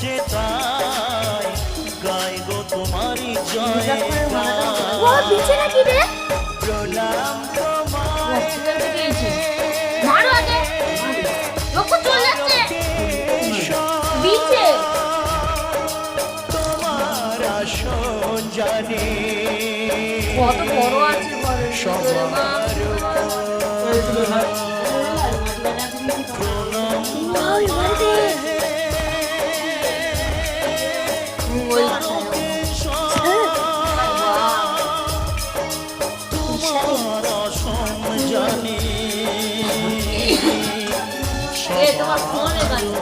যে তাই গাই গো তোমারই জয় ও বিছে নাকি রে প্রণাম তোমায় মারো আগে লোকো চলে যাচ্ছে বিছে তোমার আসন জানি কত বড় আছে বলে সবার তোমার ফোনে গান